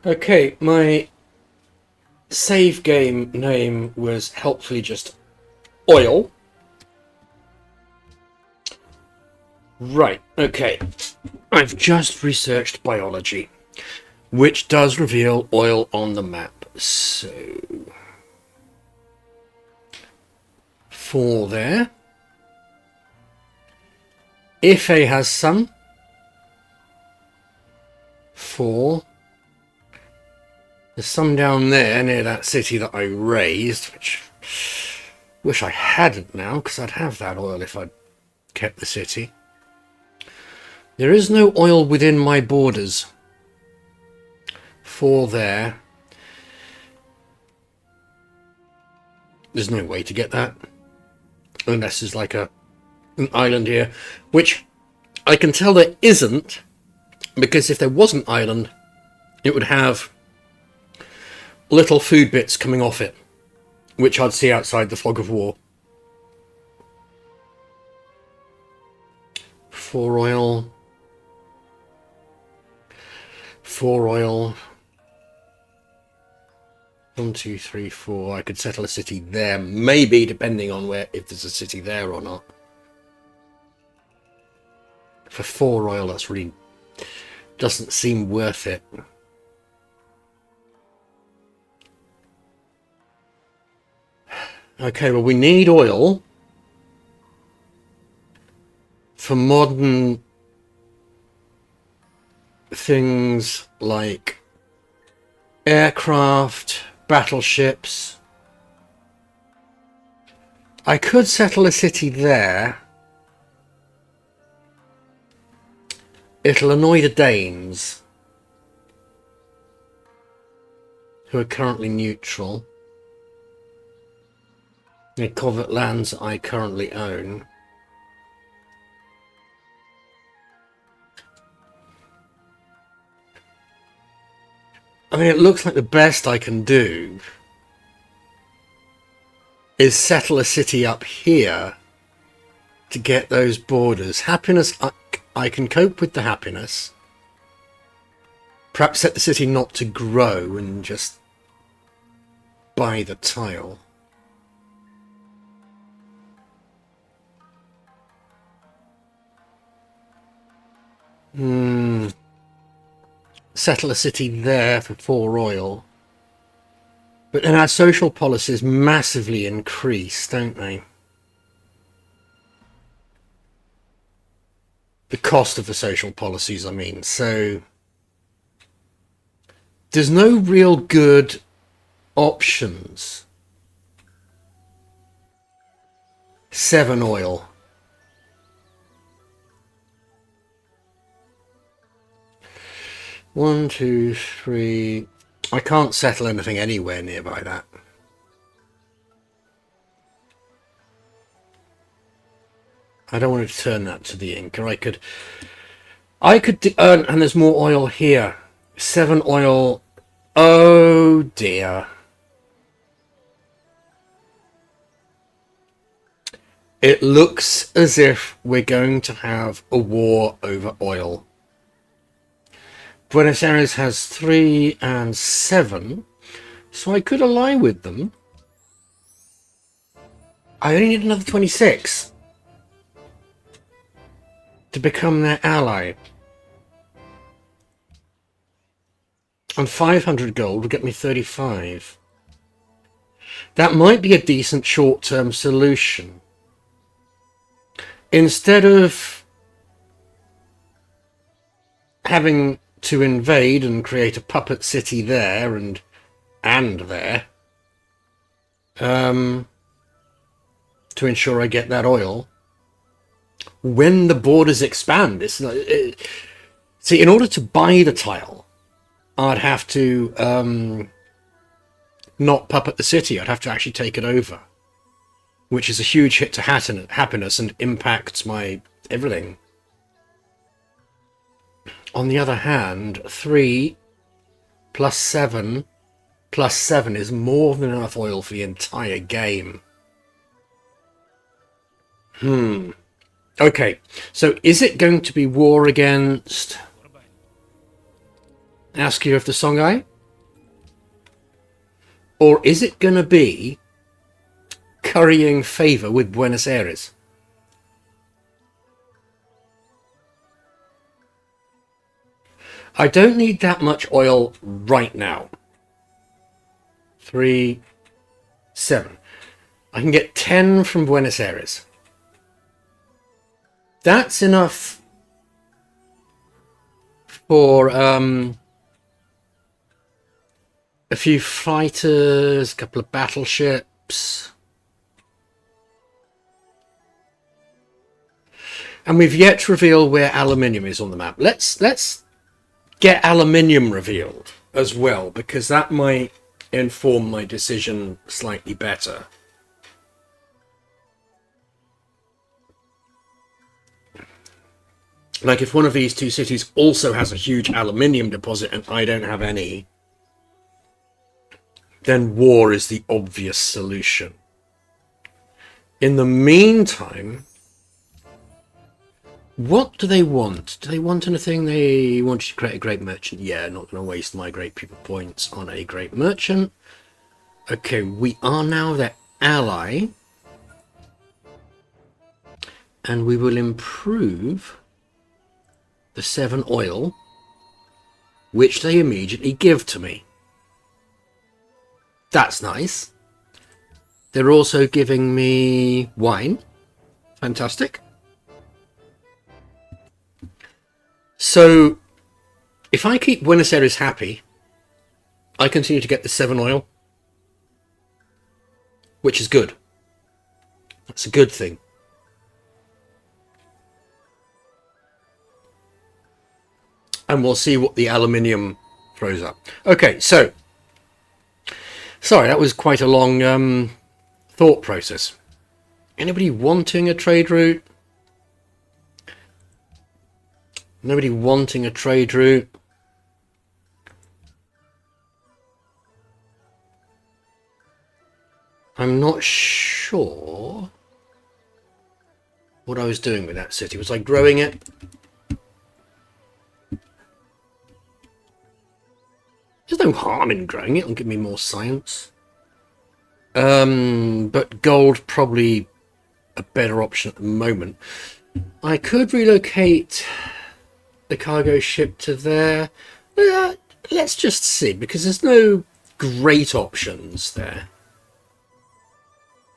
Okay, my save game name was helpfully just oil. Right, okay. I've just researched biology, which does reveal oil on the map. So, 4 there. If A has some, 4. There's some down there near that city that I raised, which wish I hadn't now, because I'd have that oil if I'd kept the city. There is no oil within my borders. 4 there. There's no way to get that. Unless there's like an island here. Which I can tell there isn't. Because if there was an island, it would have little food bits coming off it. Which I'd see outside the fog of war. 4 oil. 4 oil. 1, 2, 3, 4. I could settle a city there, maybe, depending on where, if there's a city there or not. For 4 oil, that's really doesn't seem worth it. Okay, well, we need oil for modern things like aircraft, battleships. I could settle a city there. It'll annoy the Danes, who are currently neutral. They covet lands I currently own. I mean, it looks like the best I can do is settle a city up here to get those borders. Happiness, I can cope with the happiness. Perhaps set the city not to grow and just buy the tile. Settle a city there for 4 oil. But then our social policies massively increase, don't they? The cost of the social policies, I mean. So there's no real good options. 7 oil. One, two, three. I can't settle anything anywhere nearby that. I don't want to turn that to the ink, or I could earn, and there's more oil here. 7 oil. Oh dear. It looks as if we're going to have a war over oil. Buenos Aires has 3 and 7, so I could ally with them. I only need another 26 to become their ally. And 500 gold will get me 35. That might be a decent short-term solution. Instead of having to invade and create a puppet city there and there, to ensure I get that oil. When the borders expand, see, in order to buy the tile, I'd have to not puppet the city. I'd have to actually take it over, which is a huge hit to happiness and impacts my everything. On the other hand, 3 plus 7 plus 7 is more than enough oil for the entire game. Okay, so is it going to be war against ask you of the Songhai? Or is it going to be currying favor with Buenos Aires? I don't need that much oil right now. 3, 7. I can get 10 from Buenos Aires. That's enough for a few fighters, a couple of battleships. And we've yet to reveal where aluminium is on the map. Let's get aluminium revealed as well, because that might inform my decision slightly better. Like if one of these two cities also has a huge aluminium deposit and I don't have any, then war is the obvious solution. In the meantime, what do they want? Do they want anything? They want you to create a great merchant. Yeah, not going to waste my great people points on a great merchant. Okay, we are now their ally. And we will improve the 7 oil, which they immediately give to me. That's nice. They're also giving me wine. Fantastic. So, if I keep Buenos Aires happy, I continue to get the 7 oil, which is good. That's a good thing. And we'll see what the aluminium throws up. Okay, so, sorry, that was quite a long thought process. Anybody wanting a trade route? Nobody wanting a trade route? I'm not sure what I was doing with that city. Was I growing it? There's no harm in growing it. It'll give me more science. But gold probably a better option at the moment. I could relocate the cargo ship to there. Let's just see, because there's no great options there.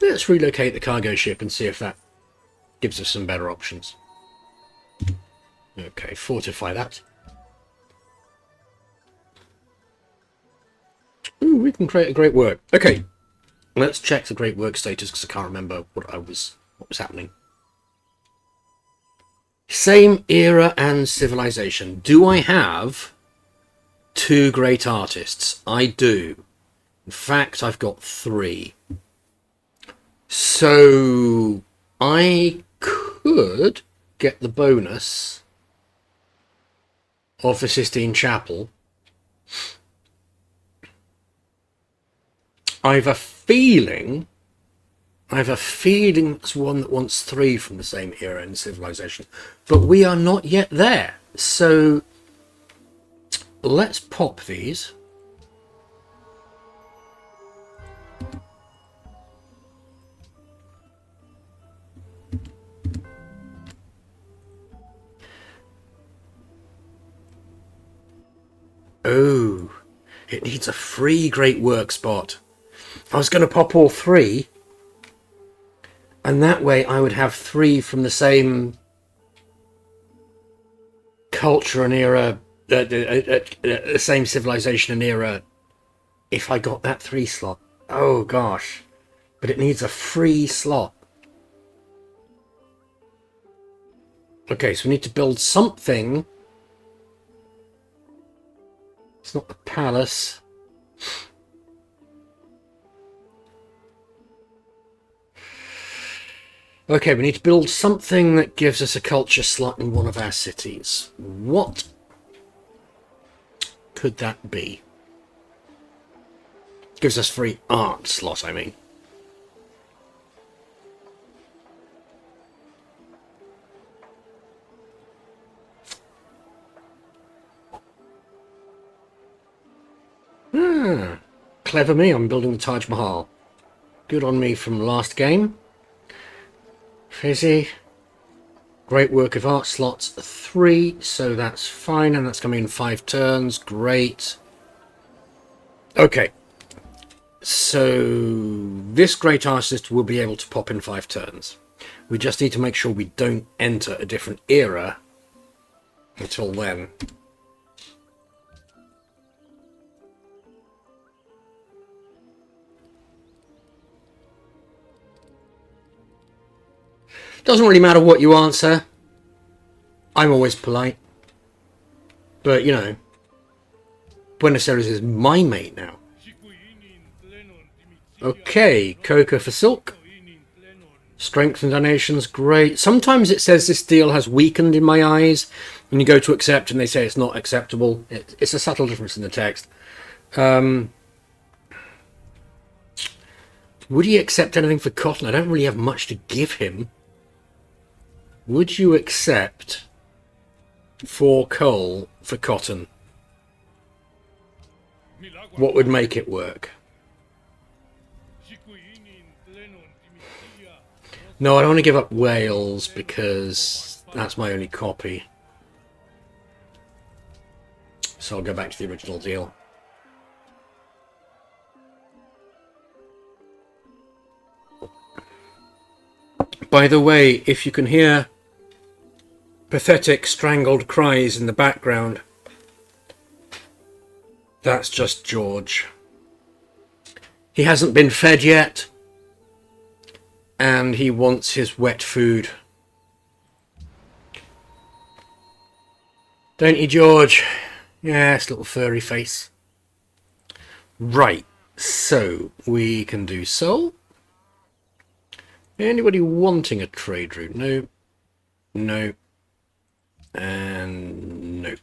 Let's relocate the cargo ship and see if that gives us some better options. Okay, fortify that. Ooh, we can create a great work. Okay, let's check the great work status because I can't remember what was happening. Same era and civilization. Do I have 2 great artists? I do. In fact, I've got 3. So I could get the bonus of the Sistine Chapel. I have a feeling it's one that wants 3 from the same era in civilization, but we are not yet there. So let's pop these. Oh, it needs a free great work spot. I was going to pop all 3, and that way I would have 3 from the same culture and era, the same civilization and era, if I got that 3 slot. Oh gosh, but it needs a free slot. Okay, so we need to build something. It's not the palace. Okay, we need to build something that gives us a culture slot in one of our cities. What could that be? Gives us free art slot, I mean. Ah, clever me, I'm building the Taj Mahal. Good on me from last game. Fizzy. Great work of art, slots 3, so that's fine, and that's coming in 5 turns. Great. Okay. So this great artist will be able to pop in 5 turns. We just need to make sure we don't enter a different era until then. Doesn't really matter what you answer. I'm always polite. But, you know, Buenos Aires is my mate now. Okay, Coca for Silk. Strength and donations, great. Sometimes it says this deal has weakened in my eyes. When you go to accept and they say it's not acceptable. It's a subtle difference in the text. Would he accept anything for cotton? I don't really have much to give him. Would you accept 4 coal for cotton? What would make it work? No, I don't want to give up Wales because that's my only copy. So I'll go back to the original deal. By the way, if you can hear pathetic strangled cries in the background, that's just George. He hasn't been fed yet, and he wants his wet food. Don't you, George? Yes, little furry face. Right, so we can do Seoul. Anybody wanting a trade route? No. No. And no.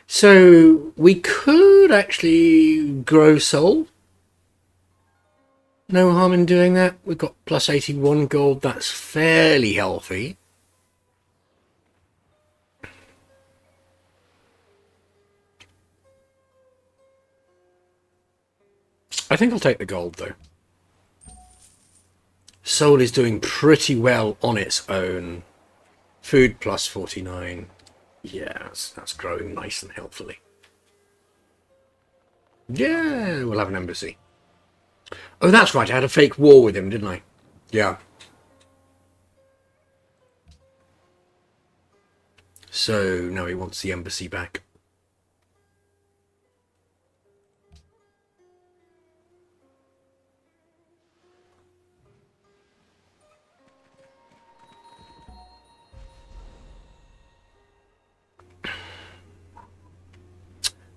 So we could actually grow Seoul. No harm in doing that. We've got plus 81 gold. That's fairly healthy. I think I'll take the gold though. Seoul is doing pretty well on its own. Food plus 49. Yeah, that's growing nice and healthily. Yeah, we'll have an embassy. Oh, that's right. I had a fake war with him, didn't I? Yeah. So now he wants the embassy back.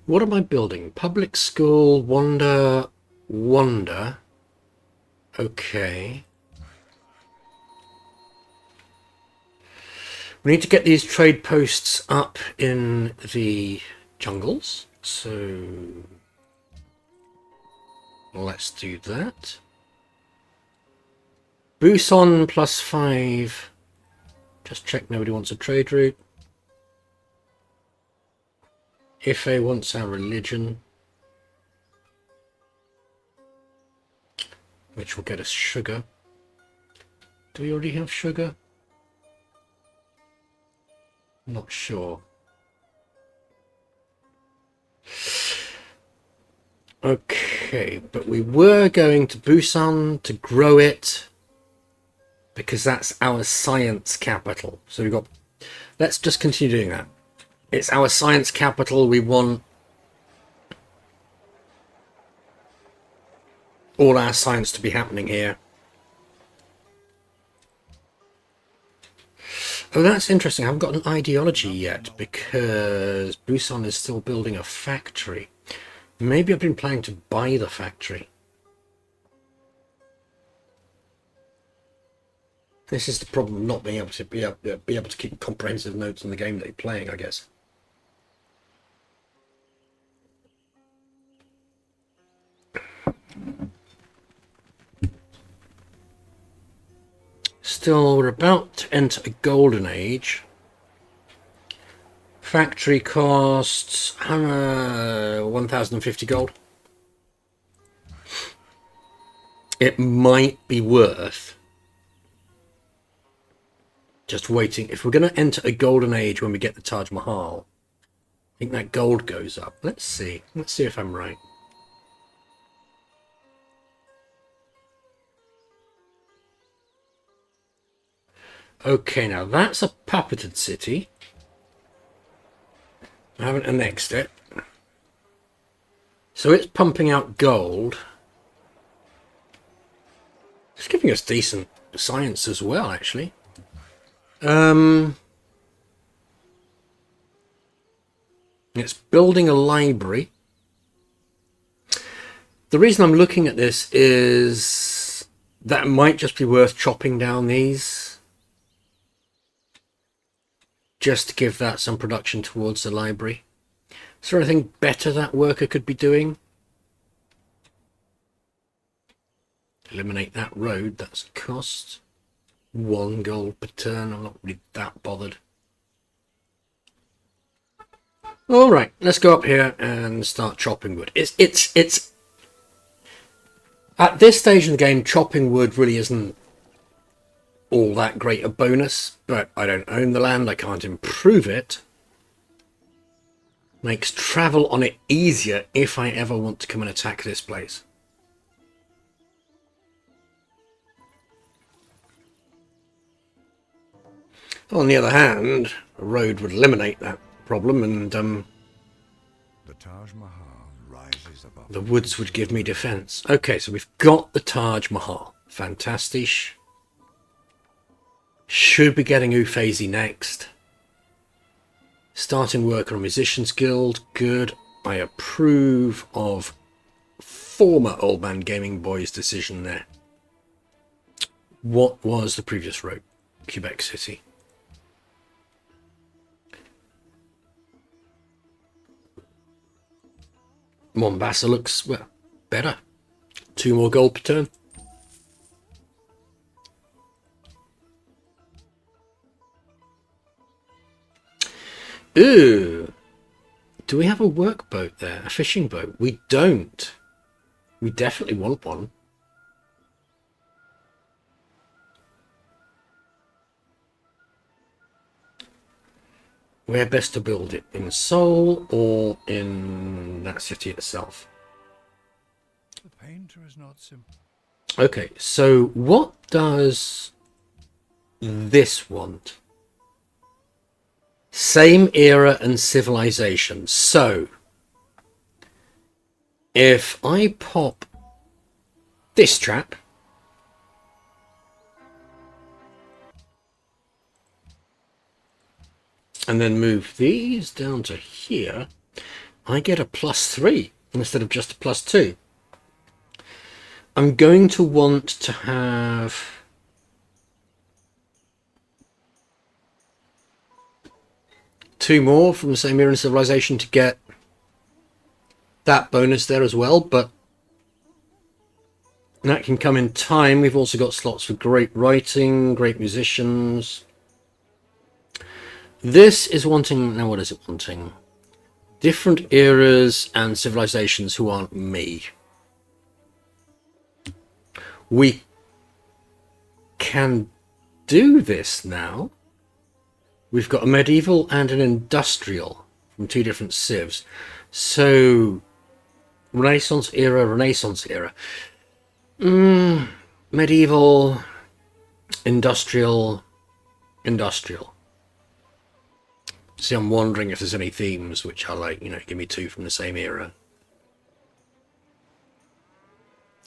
What am I building? Public school, wonder. Okay. We need to get these trade posts up in the jungles. So let's do that. Busan plus 5. Just check nobody wants a trade route. Ife wants our religion, which will get us sugar. Do we already have sugar? Not sure. Okay, but we were going to Busan to grow it because that's our science capital. So we've got, let's just continue doing that. It's our science capital. We want all our science to be happening here. Oh, that's interesting. I haven't got an ideology yet because Busan is still building a factory. Maybe I've been planning to buy the factory. This is the problem of not being able to be able to keep comprehensive notes on the game that you're playing, I guess. Still, we're about to enter a golden age. Factory costs 1,050 gold. it might be worth just waiting. If we're going to enter a golden age when we get the Taj Mahal, I think that gold goes up. Let's see. Let's see if I'm right. Okay, now that's a puppeted city. I haven't annexed it. So it's pumping out gold. It's giving us decent science as well, actually. It's building a library. The reason I'm looking at this is that it might just be worth chopping down these. Just to give that some production towards the library. Is there anything better that worker could be doing? Eliminate that road, that's a cost. 1 gold per turn, I'm not really that bothered. Alright, let's go up here and start chopping wood. It's at this stage in the game, chopping wood really isn't all that great a bonus, but I don't own the land, I can't improve it. Makes travel on it easier if I ever want to come and attack this place. On the other hand, a road would eliminate that problem, and the Taj Mahal rises above the woods would give me defense. Okay, so we've got the Taj Mahal. Fantastic. Should be getting Ufezi next. Starting work on Musicians Guild. Good. I approve of former Old Man Gaming Boy's decision there. What was the previous road? Quebec City. Mombasa looks, well, better. 2 more gold per turn. Ooh. Do we have a workboat there? A fishing boat? We don't. We definitely want one. Where best to build it? In Seoul or in that city itself? the painter is not simple. Okay, so what does this want? Same era and civilization. So, if I pop this trap, and then move these down to here, I get a +3 instead of just a +2. I'm going to want to have two more from the same era and civilization to get that bonus there as well, but that can come in time. We've also got slots for great writing, great musicians. This is wanting, now what is it wanting? Different eras and civilizations who aren't me. We can do this now. We've got a medieval and an industrial from 2 different civs. So, Renaissance era, Renaissance era. Medieval, industrial, industrial. See, I'm wondering if there's any themes which are like, you know, give me 2 from the same era.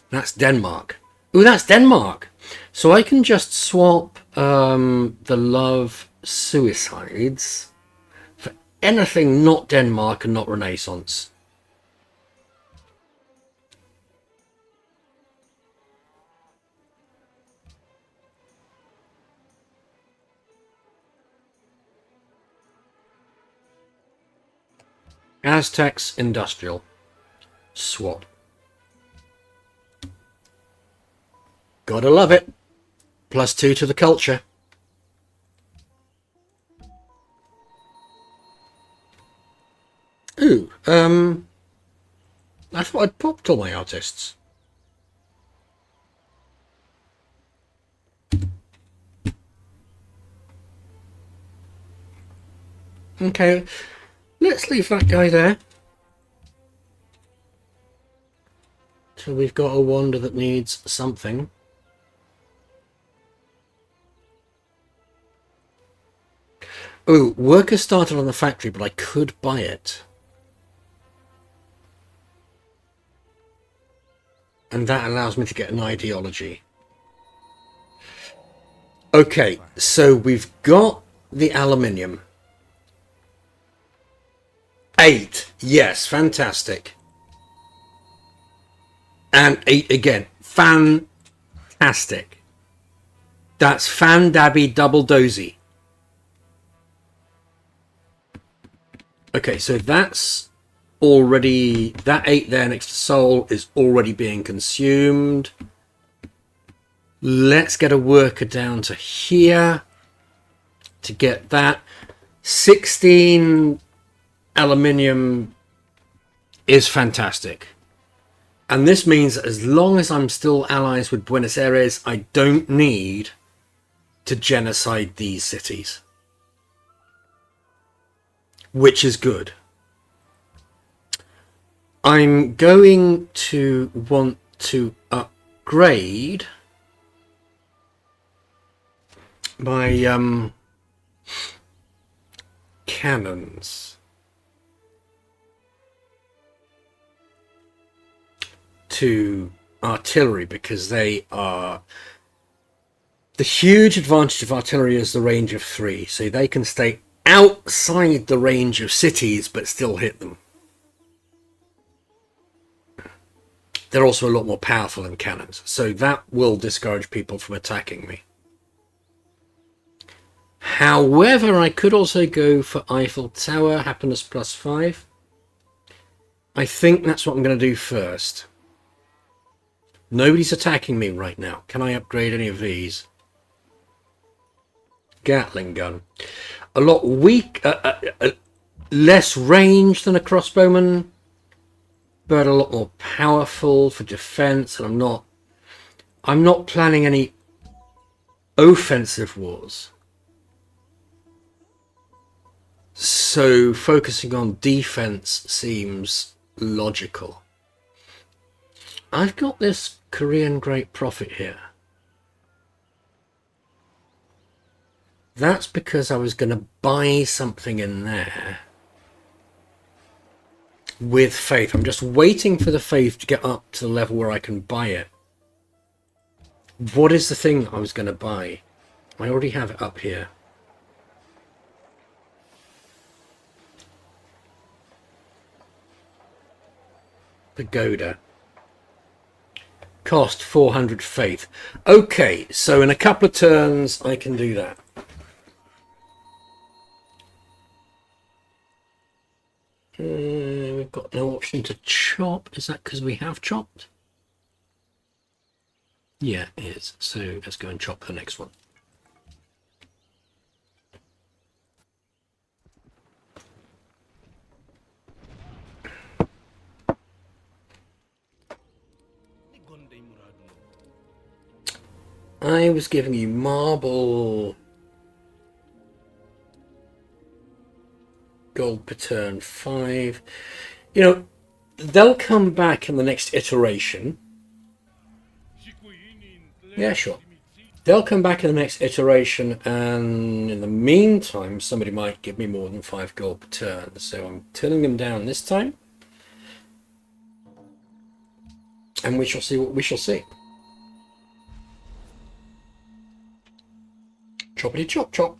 That's Denmark. Ooh, that's Denmark! So I can just swap the love suicides for anything not Denmark and not Renaissance. Aztecs, industrial. Swap. Gotta love it. +2 to the culture. Ooh, I thought I'd popped all my artists. Okay, let's leave that guy there. So we've got a wander that needs something. Oh, workers started on the factory, but I could buy it. And that allows me to get an ideology. Okay, so we've got the aluminium. 8. Yes, fantastic. And 8 again. Fantastic. That's fan-dabby double dozy. Okay, so that's already... That 8 there next to soul is already being consumed. Let's get a worker down to here to get that. 16 aluminium is fantastic. And this means that as long as I'm still allies with Buenos Aires, I don't need to genocide these cities. Which is good. I'm going to want to upgrade my cannons to artillery, because they are... The huge advantage of artillery is the range of 3, so they can stay outside the range of cities but still hit them. They're also a lot more powerful than cannons, so that will discourage people from attacking me. However, I could also go for Eiffel Tower, happiness +5. I think that's what I'm going to do first. Nobody's attacking me right now. Can I upgrade any of these? Gatling gun. A lot weak, less range than a crossbowman, but a lot more powerful for defense. And I'm not planning any offensive wars. So focusing on defense seems logical. I've got this Korean Great Prophet here. That's because I was going to buy something in there with faith. I'm just waiting for the faith to get up to the level where I can buy it. What is the thing I was going to buy? I already have it up here. Pagoda. Cost 400 faith. Okay, so in a couple of turns I can do that. We've got no option to chop. Is that because we have chopped? Yeah, it is. So let's go and chop the next one. I was giving you marble, gold per turn 5. You know, they'll come back in the next iteration. Yeah, sure. They'll come back in the next iteration, and in the meantime, somebody might give me more than 5 gold per turn. So I'm turning them down this time. And we shall see what we shall see. Choppity chop chop.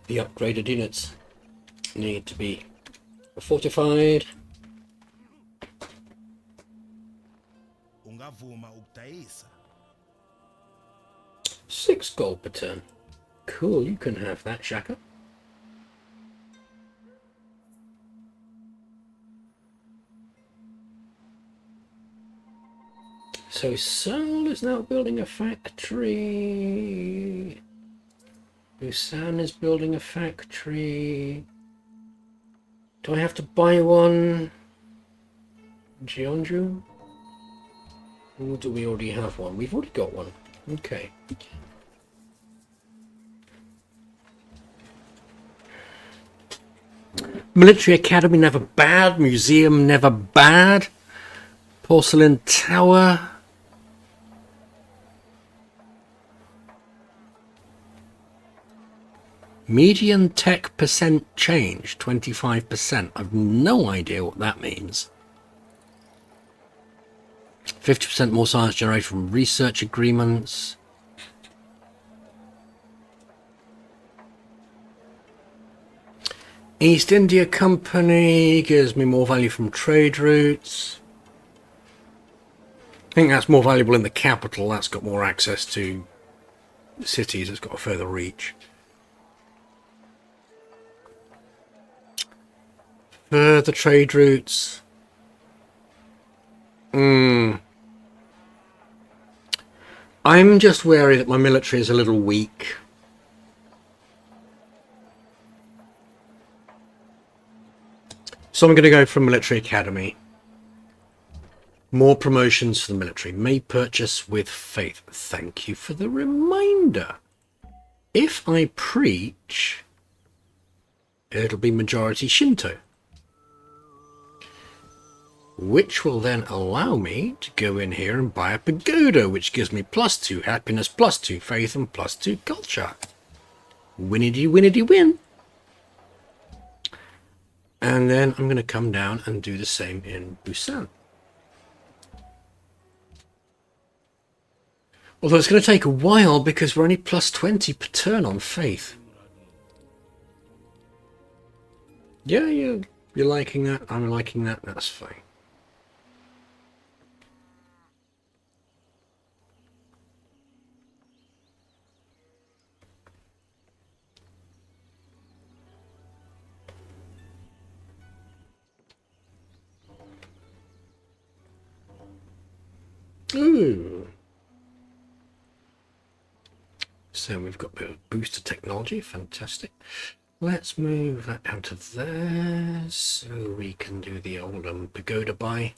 The upgraded units need to be fortified. 6 gold per turn. Cool, you can have that, Shaka. So Seoul is now building a factory. Busan is building a factory. Do I have to buy one? Jeonju? Or do we already have one? We've already got one. Okay. Military Academy, never bad. Museum, never bad. Porcelain Tower. Median tech percent change, 25%. I've no idea what that means. 50% more science generated from research agreements. East India Company gives me more value from trade routes. I think that's more valuable in the capital. That's got more access to cities. It's got a further reach. Further trade routes. I'm just wary that my military is a little weak. So I'm going to go for Military Academy. More promotions for the military. May purchase with faith. Thank you for the reminder. If I preach, it'll be majority Shinto, which will then allow me to go in here and buy a pagoda, which gives me +2 happiness, +2 faith, and +2 culture. Winnity, winnity, win. And then I'm going to come down and do the same in Busan. Although it's going to take a while because we're only +20 per turn on faith. Yeah, you're liking that. I'm liking that. That's fine. Ooh. So we've got a bit of booster technology. Fantastic. Let's move that down to there so we can do the old pagoda buy.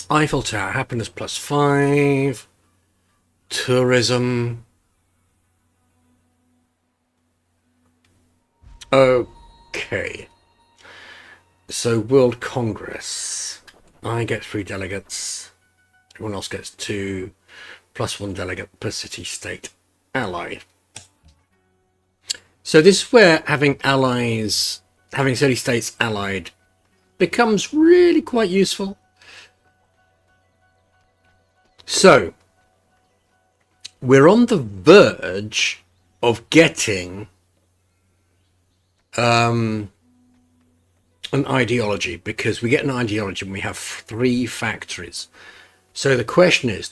Eiffel Tower, happiness +5. Tourism. Okay. So World Congress. I get 3 delegates. Everyone else gets 2. +1 delegate per city-state ally. So this is where having allies, having city-states allied, becomes really quite useful. So, we're on the verge of getting an ideology, because we get an ideology when we have 3 factories. So the question is,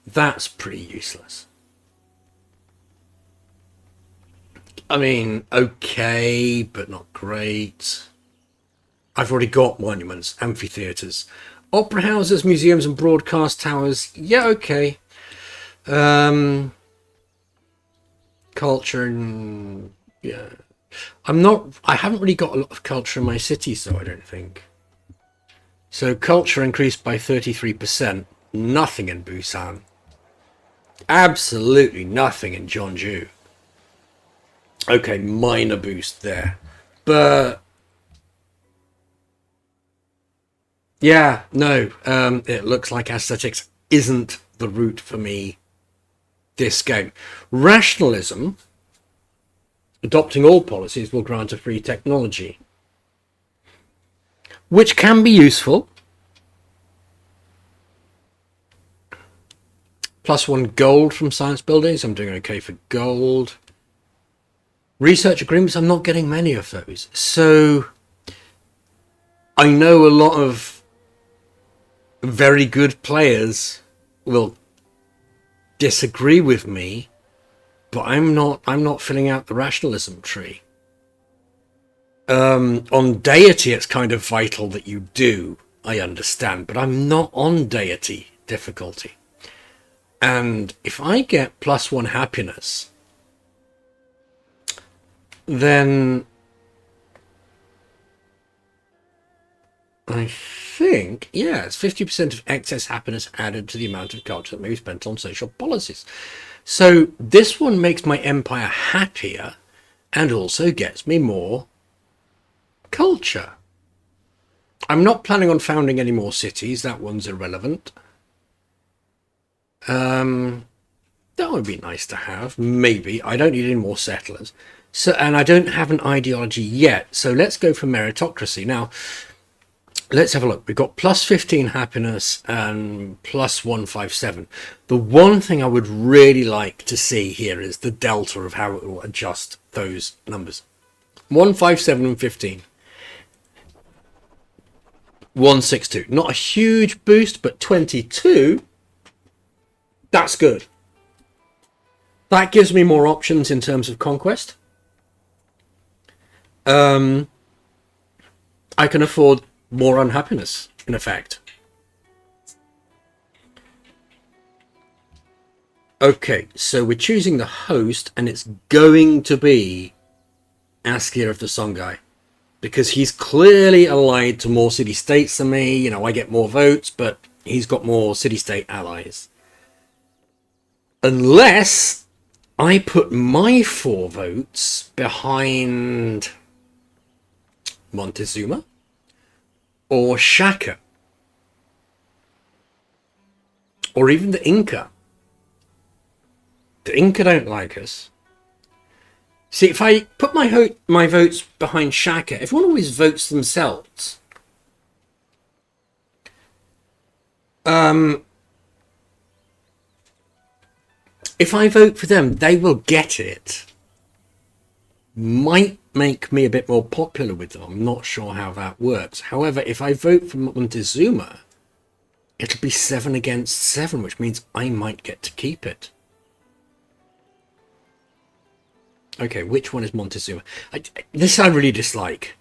that's pretty useless. I mean, okay, but not great. I've already got monuments, amphitheatres. Opera houses, museums, and broadcast towers. Yeah, okay. Culture and yeah. I haven't really got a lot of culture in my city, so I don't think. So culture increased by 33%. Nothing in Busan. Absolutely nothing in Jeonju. Okay, minor boost there. But yeah, no, it looks like aesthetics isn't the route for me this game. Rationalism, adopting all policies, will grant a free technology, which can be useful. +1 gold from science buildings. I'm doing okay for gold. Research agreements, I'm not getting many of those. So I know a lot of very good players will disagree with me, but I'm not filling out the rationalism tree. On deity, it's kind of vital that you do, I understand, but I'm not on deity. difficulty. And if I get +1 happiness, then I think, yeah, it's 50% of excess happiness added to the amount of culture that may be spent on social policies. So this one makes my empire happier and also gets me more culture. I'm not planning on founding any more cities. That one's irrelevant. That would be nice to have. Maybe. I don't need any more settlers. So, and I don't have an ideology yet. So let's go for meritocracy. Now, let's have a look. We've got +15 happiness and +157. The one thing I would really like to see here is the delta of how it will adjust those numbers. 157 and 15. 162. Not a huge boost, but 22. That's good. That gives me more options in terms of conquest. I can afford more unhappiness, in effect. Okay, so we're choosing the host, and it's going to be Askir of the Songhai, because he's clearly allied to more city-states than me. You know, I get more votes, but he's got more city-state allies. Unless I put my 4 votes behind Montezuma or Shaka, or even the Inca. The Inca don't like us. See, if I put my votes behind Shaka, everyone always votes themselves. If I vote for them, they will get it. Might make me a bit more popular with them. I'm not sure how that works. However, if I vote for Montezuma, it'll be 7 against 7, which means I might get to keep it. Okay, which one is Montezuma? This I really dislike.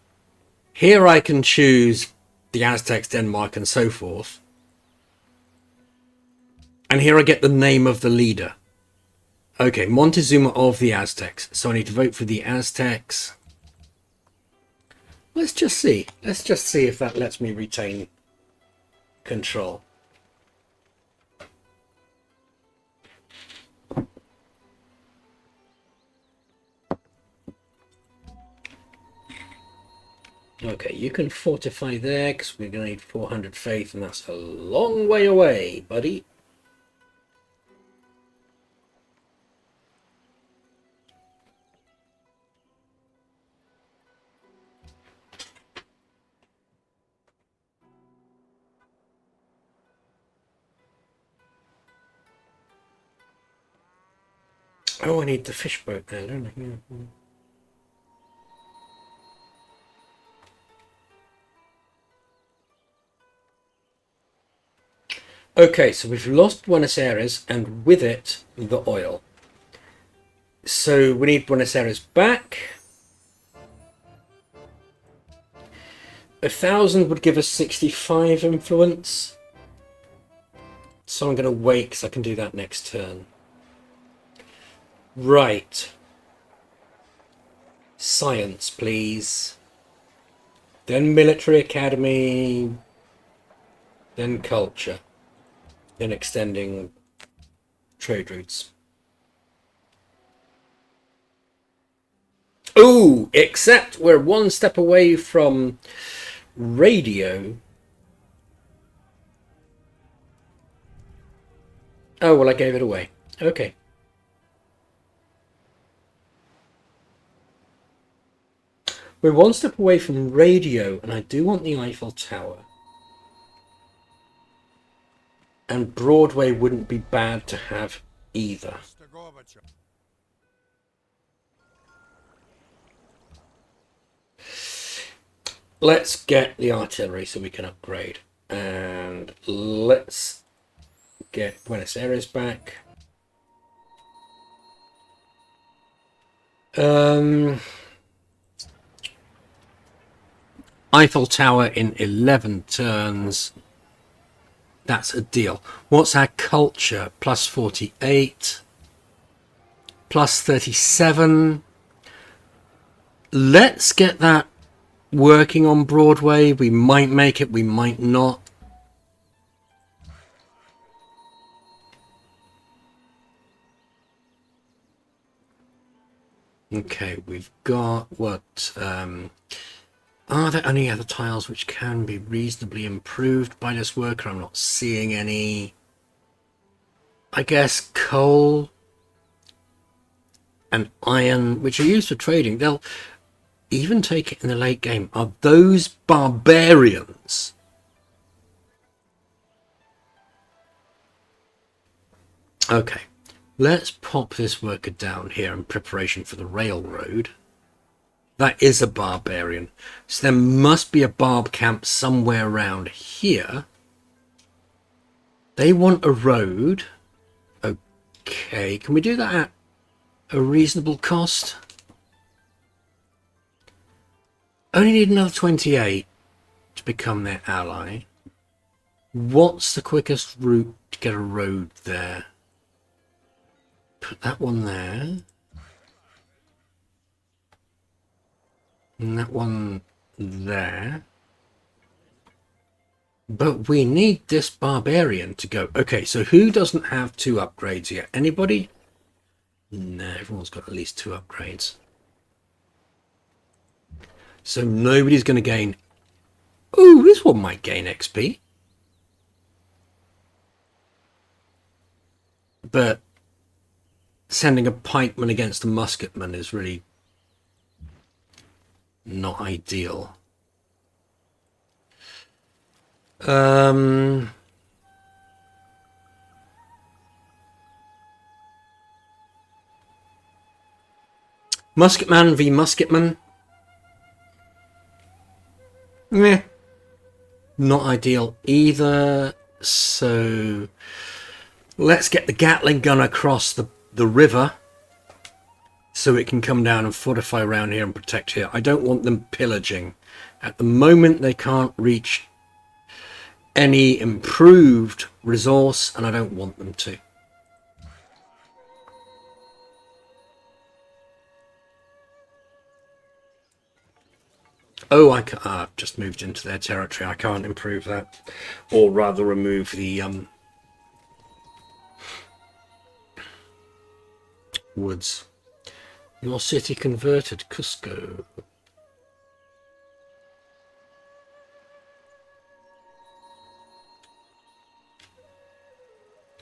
Here I can choose the Aztecs, Denmark, and so forth. And here I get the name of the leader. Okay, Montezuma of the Aztecs. So I need to vote for the Aztecs. Let's just see. Let's just see if that lets me retain control. Okay, you can fortify there because we're going to need 400 faith, and that's a long way away, buddy. Oh, I need the fish boat there, don't I? Yeah. Okay, so we've lost Buenos Aires, and with it, the oil. So we need Buenos Aires back. 1,000 would give us 65 influence. So I'm going to wait, because I can do that next turn. Right. Science, please. Then military academy. Then culture. Then extending trade routes. Ooh, except we're 1 step away from radio. Oh, well, I gave it away. Okay. We're 1 step away from radio, and I do want the Eiffel Tower. And Broadway wouldn't be bad to have either. Let's get the artillery so we can upgrade. And let's get Buenos Aires back. Eiffel Tower in 11 turns. That's a deal. What's our culture? Plus 48. Plus 37. Let's get that working on Broadway. We might make it, we might not. Okay, we've got what? Are there any other tiles which can be reasonably improved by this worker? I'm not seeing any. I guess coal and iron, which are used for trading, they'll even take it in the late game. Are those barbarians? Okay, let's pop this worker down here in preparation for the railroad. That is a barbarian. So there must be a barb camp somewhere around here. They want a road. Okay, can we do that at a reasonable cost? Only need another 28 to become their ally. What's the quickest route to get a road there? Put that one there. And that one there. But we need this barbarian to go. Okay, so who doesn't have 2 upgrades yet? Anybody? No, everyone's got at least 2 upgrades. So nobody's going to gain... Ooh, this one might gain XP. But sending a pikeman against a musketman is really not ideal. Musketman v musketman. Meh. Not ideal either. So let's get the Gatling gun across the river so it can come down and fortify around here and protect here. I don't want them pillaging. At the moment they can't reach any improved resource, and I don't want them to. Oh, I've just moved into their territory. I can't improve that, or rather remove the woods. Your city converted, Cusco.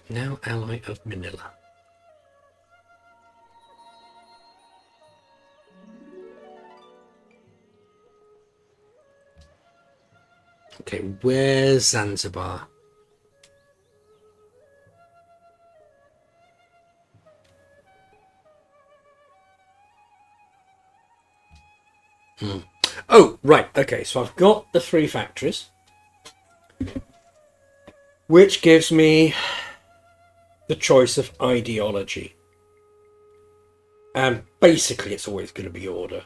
Now ally of Manila. Okay, where's Zanzibar? Oh, right. Okay, so I've got the 3 factories, which gives me the choice of ideology. And basically, it's always going to be order.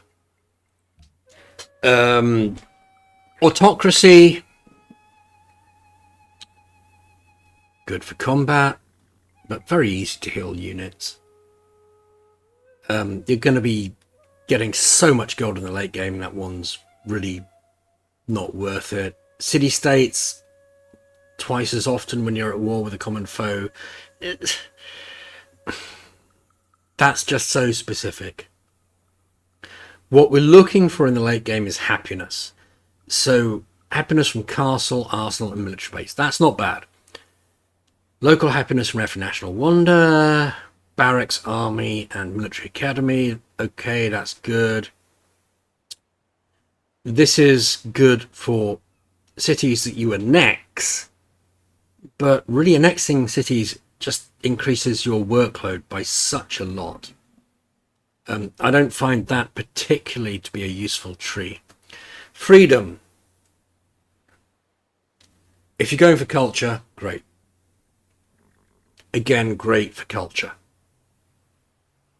Autocracy. Good for combat, but very easy to heal units. You're going to be getting so much gold in the late game, that one's really not worth it. City-states, twice as often when you're at war with a common foe. That's just so specific. What we're looking for in the late game is happiness. So happiness from castle, arsenal and military base. That's not bad. Local happiness from every national wonder, barracks, army and military academy. Okay, that's good. This is good for cities that you annex, but really annexing cities just increases your workload by such a lot. I don't find that particularly to be a useful tree. Freedom. If you're going for culture, great. Again, great for culture.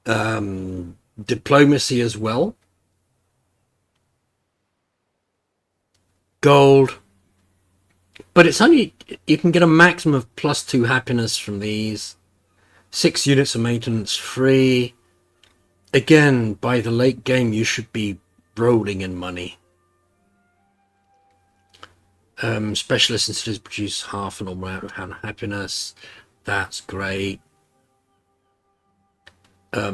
Diplomacy as well. Gold. But it's only You can get a maximum of +2 happiness from these. 6 units of maintenance free. Again, by the late game, you should be rolling in money. Specialist incidents produce half an normal amount of happiness. That's great.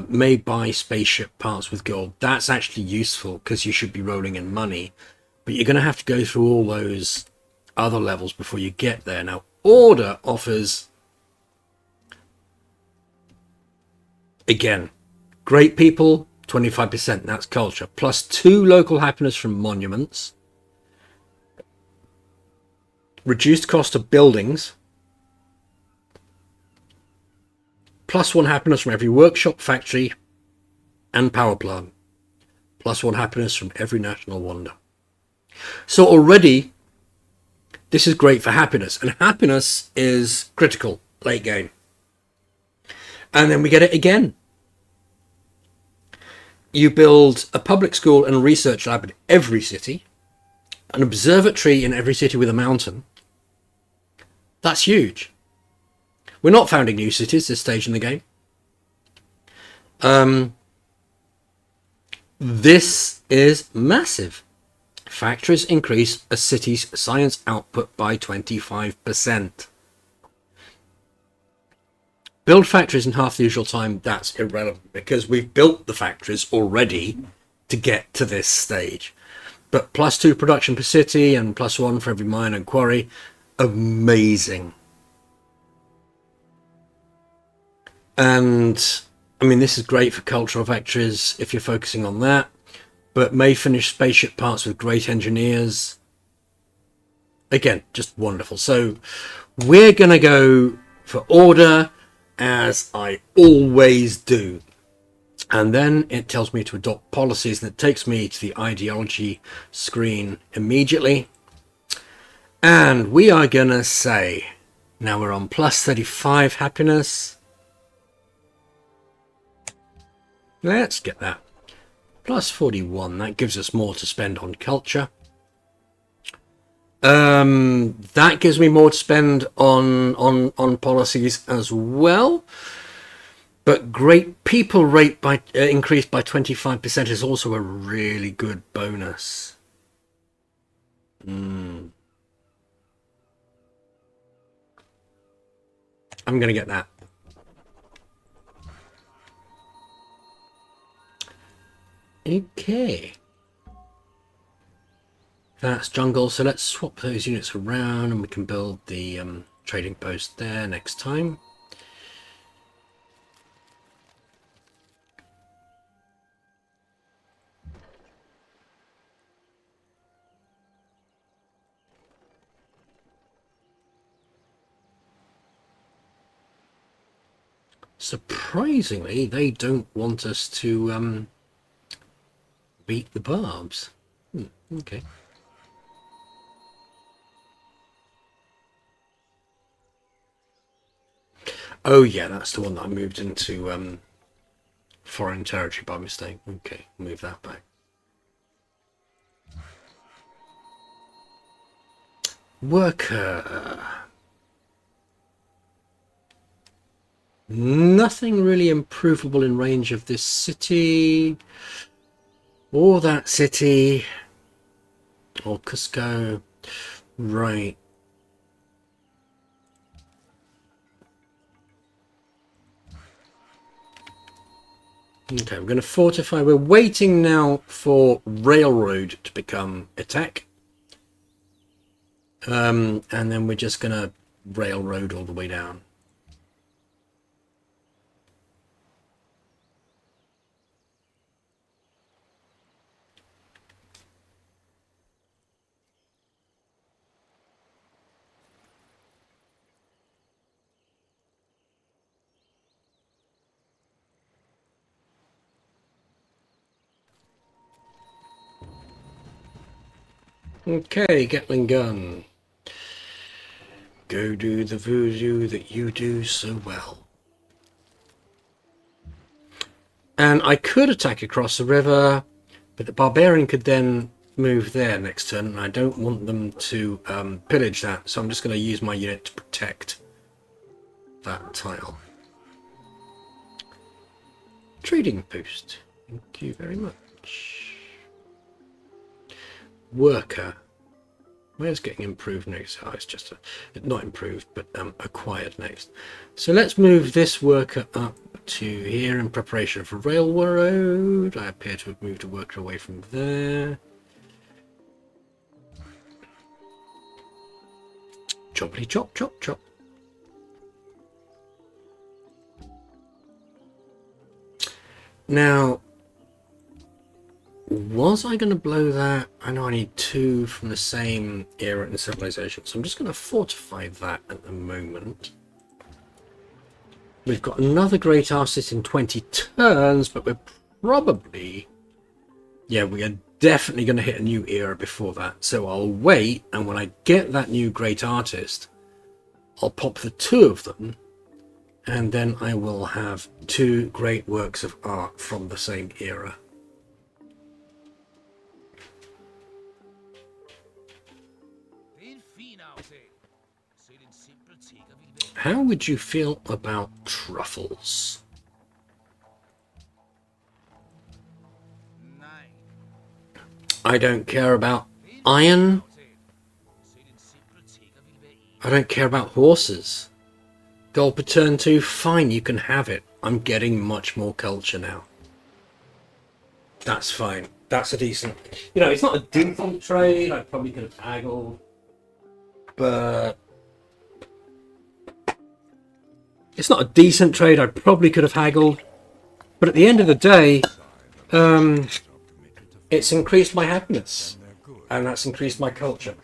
May buy spaceship parts with gold. That's actually useful because you should be rolling in money. But you're going to have to go through all those other levels before you get there. Now, Order offers, again, great people, 25%. That's culture. +2 local happiness from monuments. Reduced cost of buildings. +1 happiness from every workshop, factory, and power plant. +1 happiness from every national wonder. So already, this is great for happiness. And happiness is critical late game. And then we get it again. You build a public school and a research lab in every city. An observatory in every city with a mountain. That's huge. We're not founding new cities this stage in the game. This is massive. Factories increase a city's science output by 25%. Build factories in half the usual time. That's irrelevant because we've built the factories already to get to this stage. But +2 production per city and +1 for every mine and quarry. Amazing. And I mean, this is great for cultural factories if you're focusing on that. But may finish spaceship parts with great engineers. Again, just wonderful. So we're going to go for Order, as I always do. And then it tells me to adopt policies, and it takes me to the ideology screen immediately. And we are going to say, now we're on +35 happiness. Let's get that. +41, that gives us more to spend on culture. That gives me more to spend on policies as well. But great people rate by increased by 25% is also a really good bonus. I'm going to get that. Okay. That's jungle, so let's swap those units around and we can build the trading post there next time. Surprisingly, they don't want us to beat the barbs. Okay. Oh yeah, that's the one that I moved into foreign territory by mistake. Okay, move that back. Worker. Nothing really improvable in range of this city or that city or Cusco. Right. Okay, I'm going to fortify. We're waiting now for railroad to become a tech. And then we're just going to railroad all the way down. Okay, Gatling gun. Go do the voodoo that you do so well. And I could attack across the river, but the barbarian could then move there next turn, and I don't want them to pillage that, so I'm just going to use my unit to protect that tile. Trading post. Thank you very much. Worker. Where's getting improved next? Oh, it's just not improved, but acquired next. So let's move this worker up to here in preparation for railroad. I appear to have moved a worker away from there. Choppity chop, chop, chop. Now, was I going to blow that? I know I need 2 from the same era in civilization, so I'm just going to fortify that at the moment. We've got another great artist in 20 turns, but we're probably... Yeah, we are definitely going to hit a new era before that. So I'll wait, and when I get that new great artist, I'll pop the 2 of them, and then I will have 2 great works of art from the same era. How would you feel about truffles? I don't care about iron. I don't care about horses. Gold per turn 2, fine, you can have it. I'm getting much more culture now. That's fine. That's a decent... You know, it's not a decent trade. I probably could have haggled. But... It's not a decent trade. I probably could have haggled. But at the end of the day, it's increased my happiness. And that's increased my culture.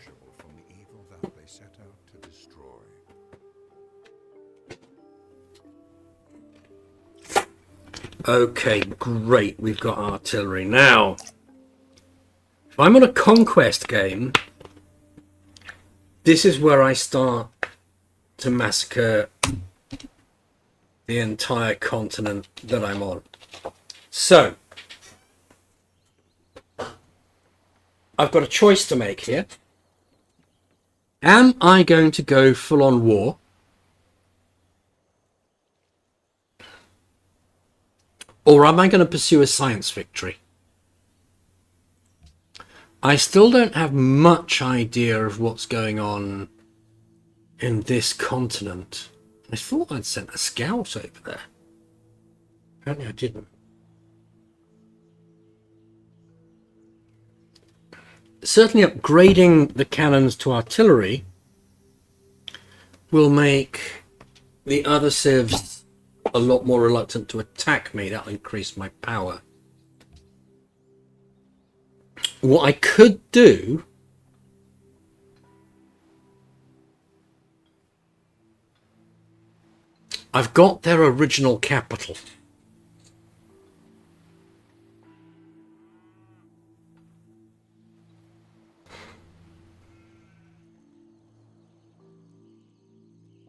Okay, great. We've got artillery. Now, if I'm on a conquest game, this is where I start to massacre the entire continent that I'm on. So, I've got a choice to make here. Am I going to go full-on war? Or am I going to pursue a science victory? I still don't have much idea of what's going on in this continent. I thought I'd sent a scout over there. Apparently I didn't. Certainly upgrading the cannons to artillery will make the other civs a lot more reluctant to attack me. That'll increase my power. What I could do I've got their original capital.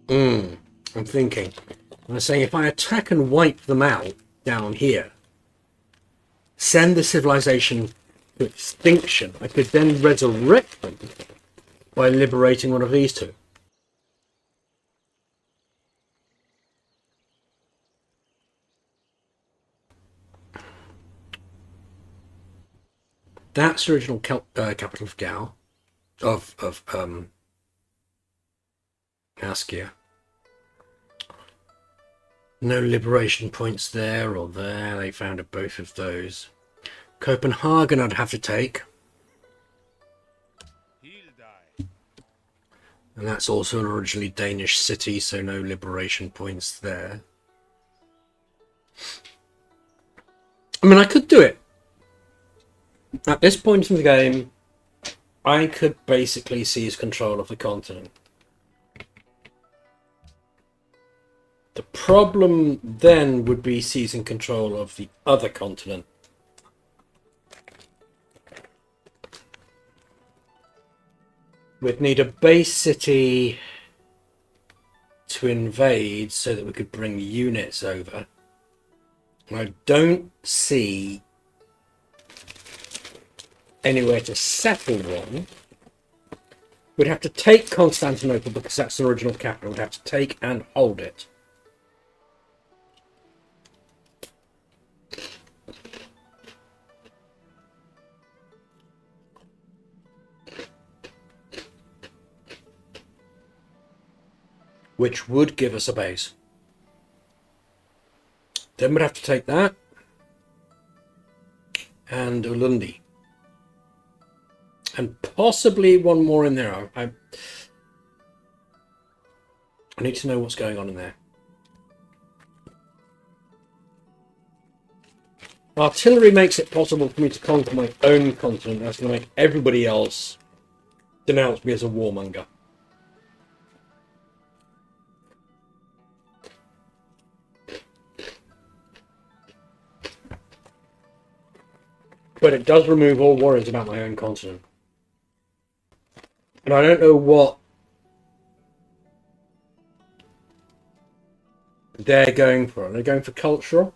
I'm thinking. I'm saying if I attack and wipe them out down here, send the civilization to extinction, I could then resurrect them by liberating one of these two. That's the original capital of Gao, of Askia. No liberation points there or there. They founded both of those. Copenhagen I'd have to take. And that's also an originally Danish city, so no liberation points there. I mean, I could do it. At this point in the game, I could basically seize control of the continent. The problem then would be seizing control of the other continent. We'd need a base city to invade so that we could bring units over. And I don't see anywhere to settle one, we'd have to take Constantinople because that's the original capital. We'd have to take and hold it. Which would give us a base. Then we'd have to take that and Ulundi. And possibly one more in there. I need to know what's going on in there. Artillery makes it possible for me to conquer my own continent. That's going to make everybody else denounce me as a warmonger. But it does remove all worries about my own continent. And I don't know what they're going for. Are they going for cultural?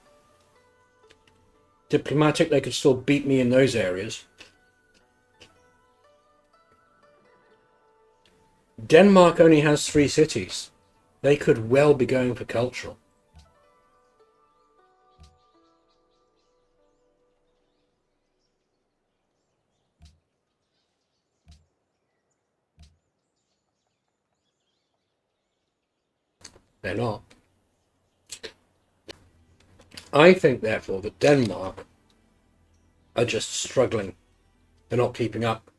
Diplomatic, they could still beat me in those areas. Denmark only has 3 cities. They could well be going for cultural. They're not. I think, therefore, that Denmark are just struggling. They're not keeping up.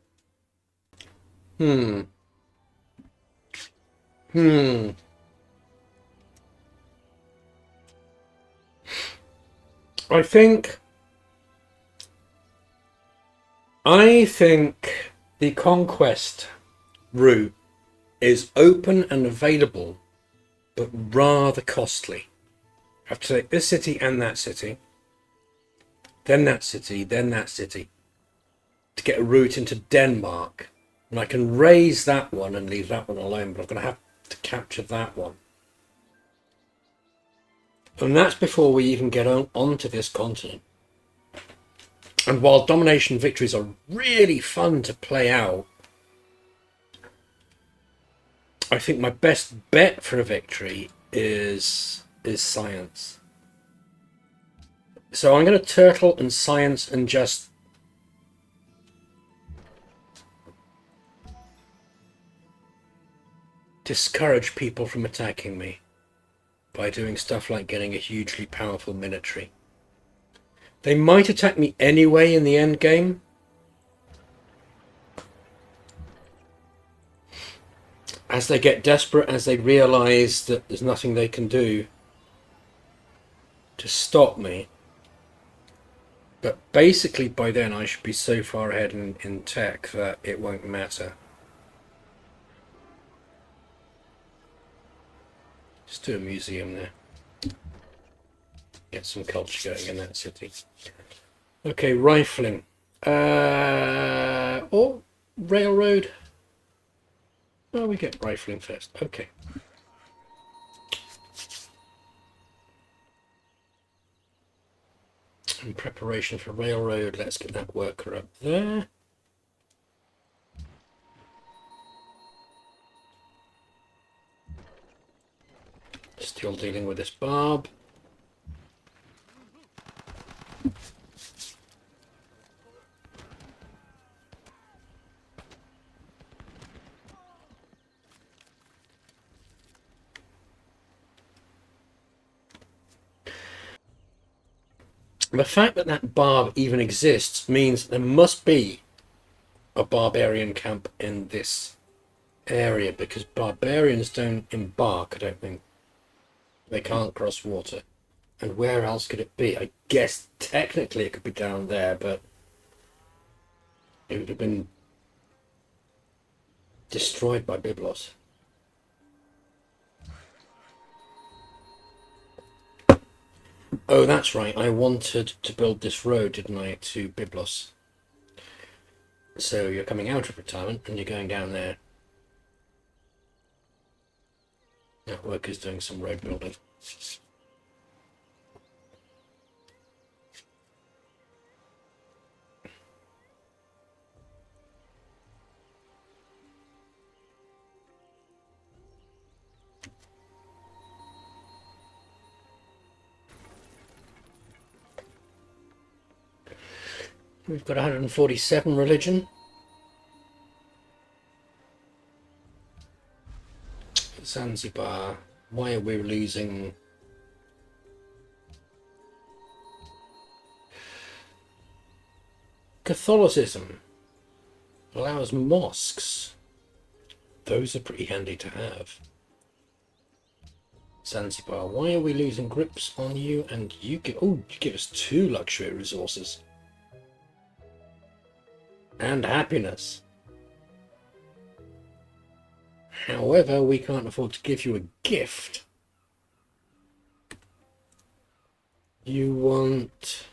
I think the conquest route is open and available, but rather costly. I have to take this city and that city, then that city, then that city, to get a route into Denmark. And I can raise that one and leave that one alone, but I'm going to have to capture that one. And that's before we even get onto this continent. And while domination victories are really fun to play out, I think my best bet for a victory is science. So I'm going to turtle and science and just discourage people from attacking me by doing stuff like getting a hugely powerful military. They might attack me anyway in the end game. As they get desperate, as they realise that there's nothing they can do to stop me. But basically by then I should be so far ahead in tech that it won't matter. Just do a museum there. Get some culture going in that city. Okay, rifling. Or railroad. Oh, we get rifling first. Okay. In preparation for railroad, let's get that worker up there. Still dealing with this barb. The fact that that barb even exists means there must be a barbarian camp in this area, because barbarians don't embark, I don't think. They can't cross water. And where else could it be? I guess technically it could be down there, but it would have been destroyed by Byblos. Oh, that's right. I wanted to build this road, didn't I, to Byblos. So you're coming out of retirement and you're going down there. That worker's doing some road building. We've got 147 religion. Zanzibar. Why are we losing? Catholicism allows mosques. Those are pretty handy to have. Zanzibar. Why are we losing grips on you? And you give, oh, you give us 2 luxury resources. And happiness. However, we can't afford to give you a gift. You want...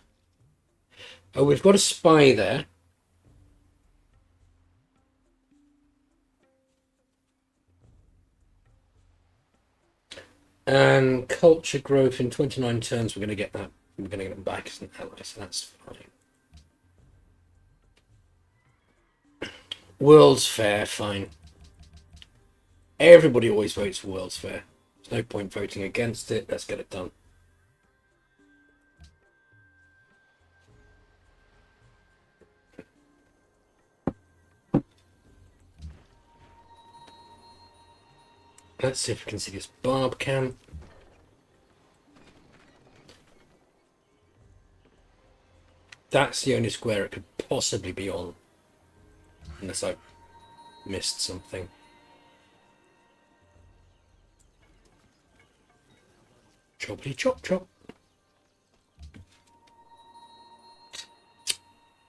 Oh, we've got a spy there. And culture growth in 29 turns, we're going to get that. We're going to get them back as an ally, so that's fine. World's Fair, fine. Everybody always votes for World's Fair. There's no point voting against it. Let's get it done. Let's see if we can see this barb camp. That's the only square it could possibly be on. Unless I missed something. Choppity chop chop.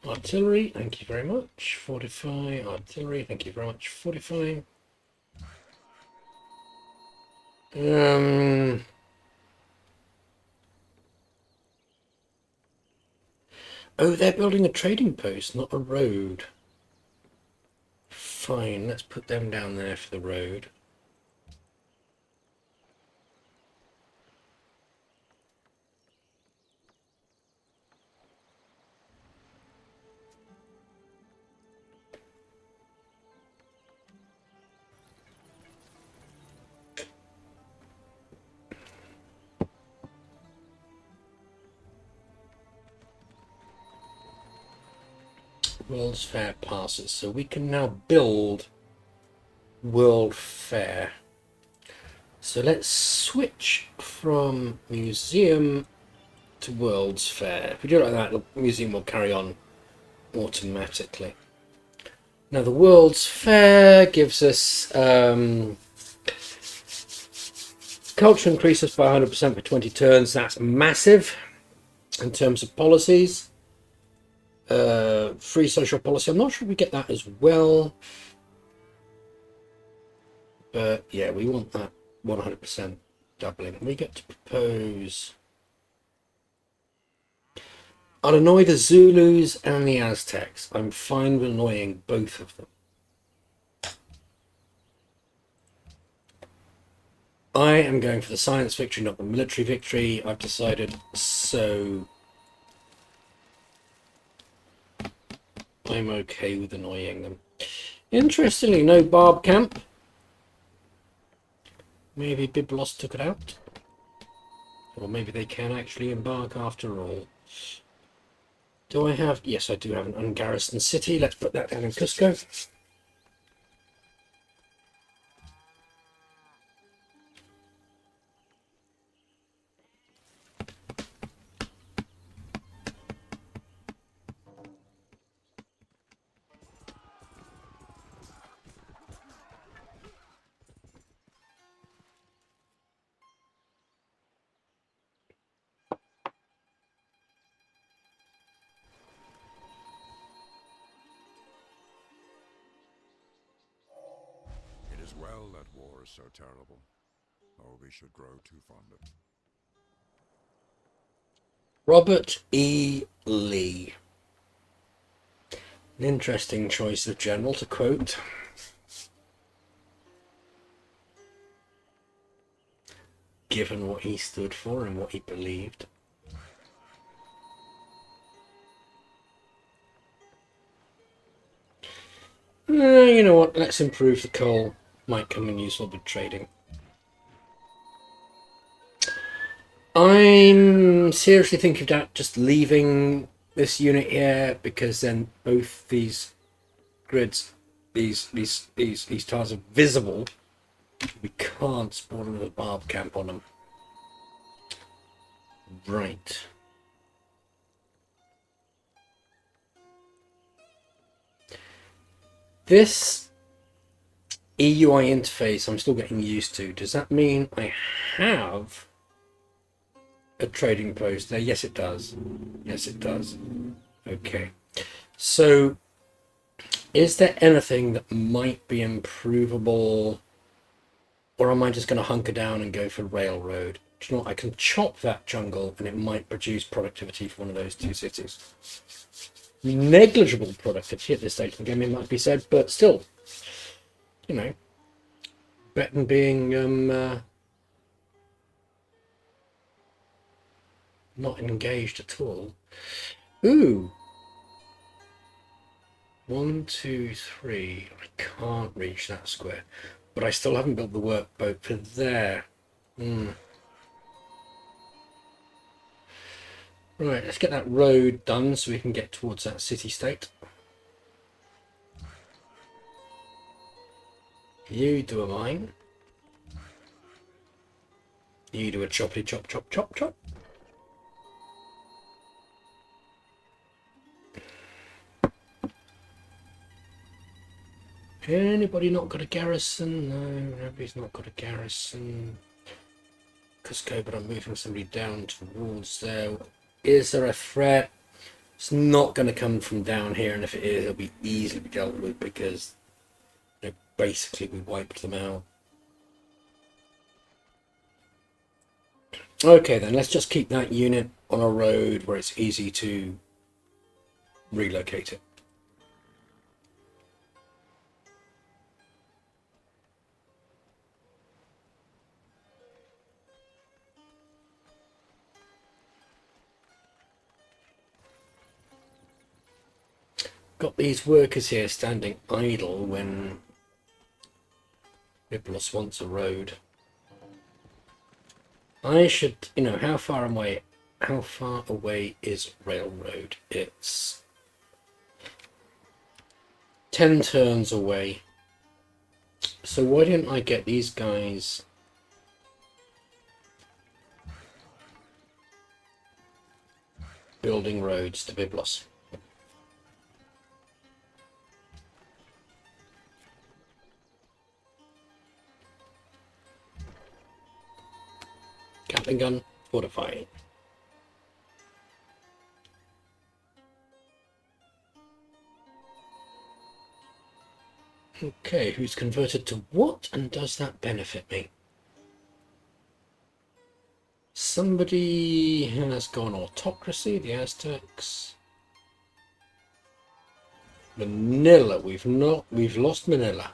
Artillery, thank you very much. Fortify, artillery, thank you very much. Fortify. Oh, they're building a trading post, not a road. Fine, let's put them down there for the road. World's Fair passes, so we can now build World Fair. So let's switch from museum to World's Fair. If we do it like that, the museum will carry on automatically. Now the World's Fair gives us culture increases by 100% for 20 turns. That's massive in terms of policies. Free social policy. I'm not sure we get that as well. But yeah, we want that 100% doubling. We get to propose. I'll annoy the Zulus and the Aztecs. I'm fine with annoying both of them. I am going for the science victory, not the military victory. I've decided, so I'm okay with annoying them. Interestingly, no barb camp. Maybe Byblos took it out. Or maybe they can actually embark after all. Do I have... Yes, I do have an ungarrisoned city. Let's put that down in Cusco. It is well that war is so terrible, or we should grow too fond of it. Robert E. Lee. An interesting choice of general to quote. Given what he stood for and what he believed. You know what? Let's improve the coal. Might come in useful with trading. I'm seriously thinking about just leaving this unit here, because then both these grids, these tiles are visible. We can't spawn another barb camp on them. Right. This EUI interface I'm still getting used to. Does that mean I have a trading post there? Yes, it does. Yes, it does. Okay. So, is there anything that might be improvable? Or am I just going to hunker down and go for railroad? Do you know what? I can chop that jungle and it might produce productivity for one of those two cities. Negligible productivity at this stage of the game, it might be said, but still, you know, better than being not engaged at all. Ooh. 1, 2, 3. I can't reach that square. But I still haven't built the workboat for there. Right, let's get that road done so we can get towards that city-state. You do a mine. You do a choppy chop chop chop chop. Anybody not got a garrison? No, nobody's not got a garrison. Cusco, but I'm moving somebody down towards there. Is there a threat? It's not going to come from down here, and if it is, it'll be easily dealt with because basically we wiped them out. Okay, then let's just keep that unit on a road where it's easy to relocate it. Got these workers here standing idle when Biblos wants a road. I should, how far away is railroad? It's 10 turns away. So why didn't I get these guys building roads to Biblos? Gatling gun, fortifying. Okay, who's converted to what, and does that benefit me? Somebody has gone autocracy, the Aztecs. Manila, we've lost Manila.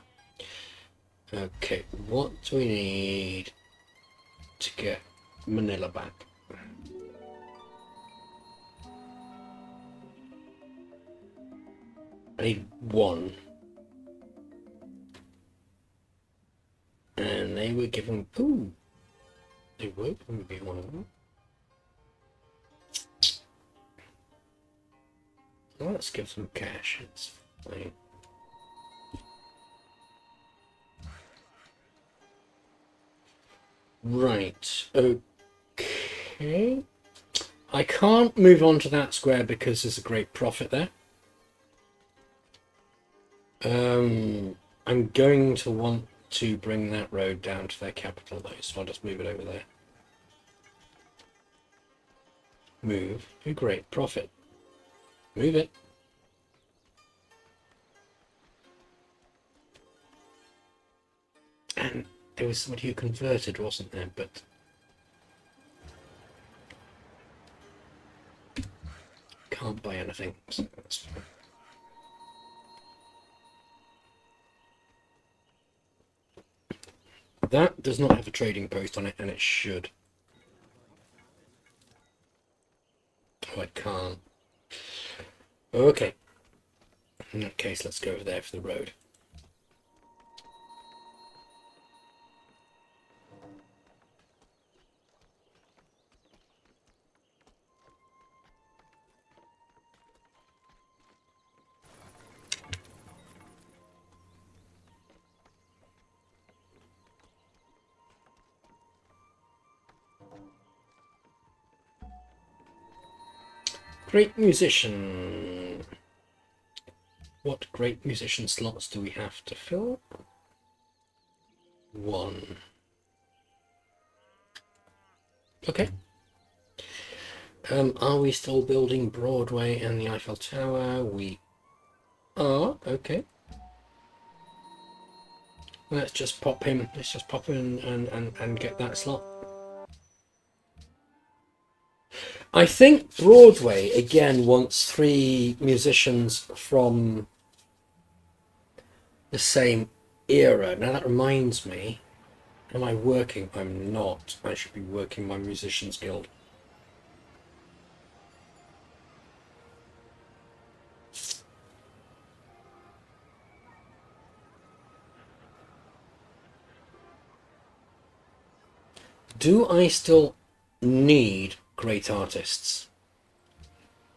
Okay, what do we need to get Manila back? I need 1. And they were given, they were going to be one of them. Well, let's give them cash, it's fine. Right, okay. I can't move on to that square because there's a great profit there. I'm going to want to bring that road down to their capital though, so I'll just move it over there. Move. Oh, great. Profit. Move it. And there was somebody who converted, wasn't there? But can't buy anything, so that's fine. That does not have a trading post on it, and it should. Oh, I can't. Okay. In that case, let's go over there for the road. Great musician. What great musician slots do we have to fill? 1. Okay. Are we still building Broadway and the Eiffel Tower? We are. Okay. Let's just pop him. Let's just pop in and get that slot. I think Broadway again wants 3 musicians from the same era. Now that reminds me, am I working? I'm not. I should be working my Musicians Guild. Do I still need great artists?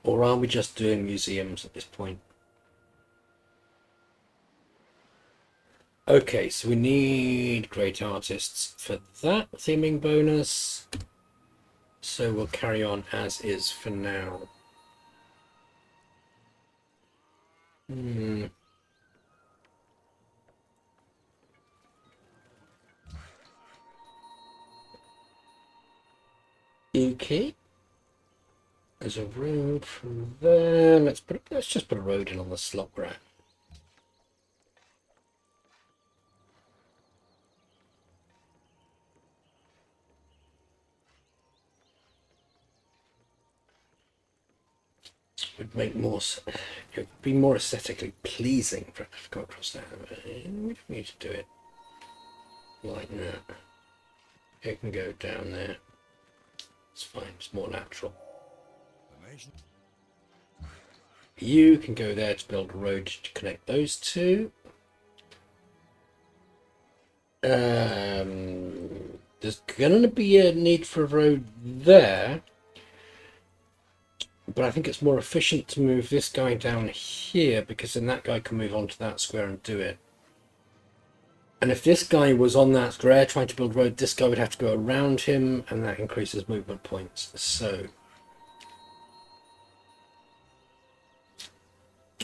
Or are we just doing museums at this point? Okay, so we need great artists for that theming bonus. So we'll carry on as is for now. Okay. There's a road from there. Let's just put a road in on the slot graph. Would make more, it would be more aesthetically pleasing for it to go across there. We don't need to do it like that. It can go down there. It's fine. It's more natural. You can go there to build a road to connect those two. There's going to be a need for a road there, but I think it's more efficient to move this guy down here because then that guy can move onto that square and do it. And if this guy was on that square trying to build a road, this guy would have to go around him, and that increases movement points. So,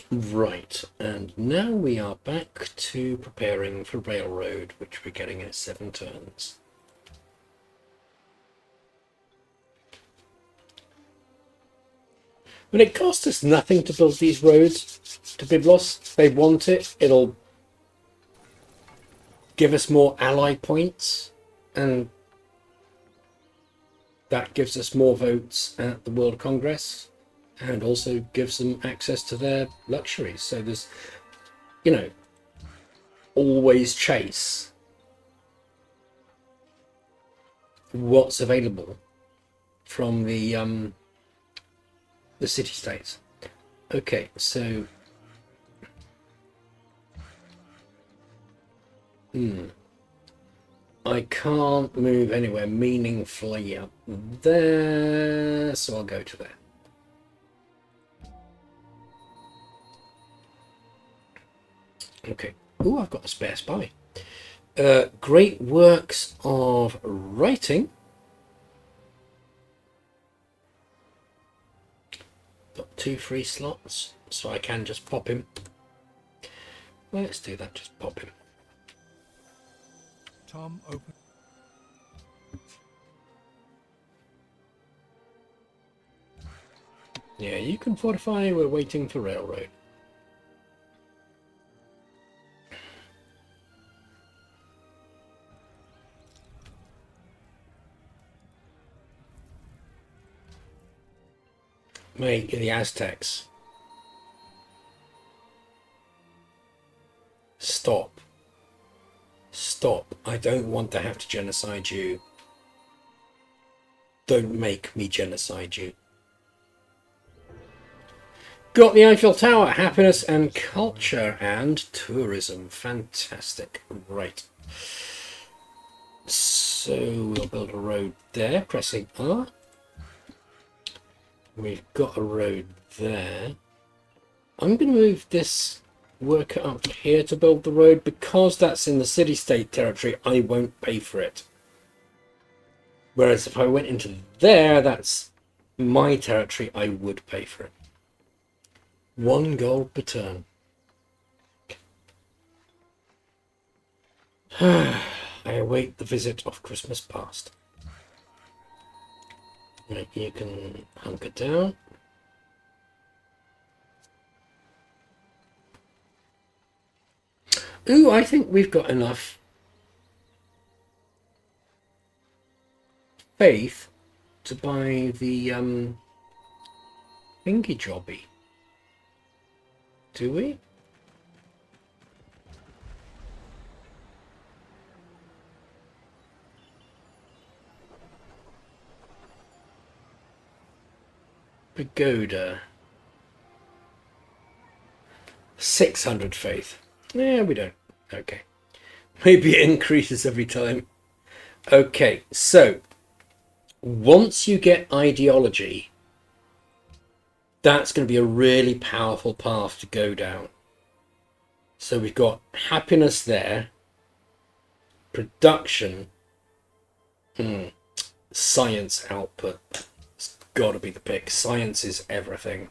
right, and now we are back to preparing for railroad, which we're getting at 7 turns. When it costs us nothing to build these roads to Byblos, if they want it, it'll give us more ally points, and that gives us more votes at the World Congress, and also gives them access to their luxuries. So there's, you know, always chase what's available from the city-states. Okay, so I can't move anywhere meaningfully up there, so I'll go to there. Okay. Oh, I've got a spare spy. Great works of writing. Got 2 free slots, so I can just pop him. Let's do that, just pop him. Tom, open. Yeah, you can fortify. We're waiting for railroad. Mate, the Aztecs. Stop. Stop. I don't want to have to genocide you. Don't make me genocide you. Got the Eiffel Tower. Happiness and culture and tourism. Fantastic. Right. So we'll build a road there. Pressing R. We've got a road there. I'm going to move this worker up here to build the road. Because that's in the city-state territory, I won't pay for it. Whereas if I went into there, that's my territory, I would pay for it. 1 gold per turn. I await the visit of Christmas past. Right, you can hunker down. Ooh, I think we've got enough faith to buy the thingy jobby. Do we? Pagoda. 600 faith. Yeah, we don't. Okay. Maybe it increases every time. Okay, so once you get ideology, that's going to be a really powerful path to go down. So we've got happiness there, production, science output. It's got to be the pick. Science is everything.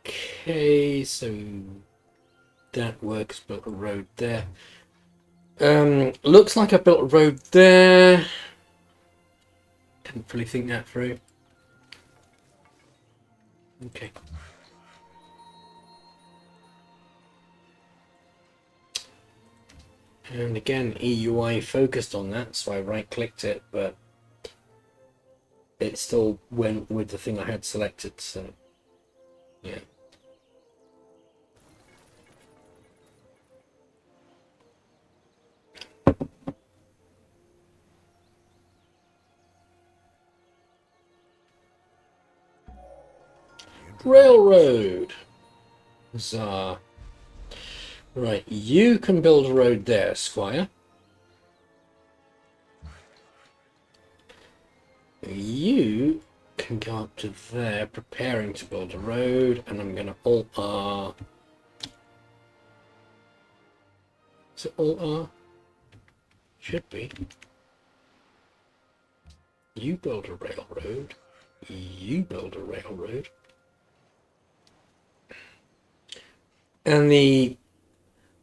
Okay, so that works. Built a road there. Looks like I built a road there. Didn't really think that through. Okay. And again, EUI focused on that, so I right-clicked it, but it still went with the thing I had selected, so yeah. Railroad. Huzzah. Right, you can build a road there, Squire. You can go up to there, preparing to build a road, and I'm going to Alt-R. Is it Alt-R? Should be. You build a railroad. You build a railroad. And the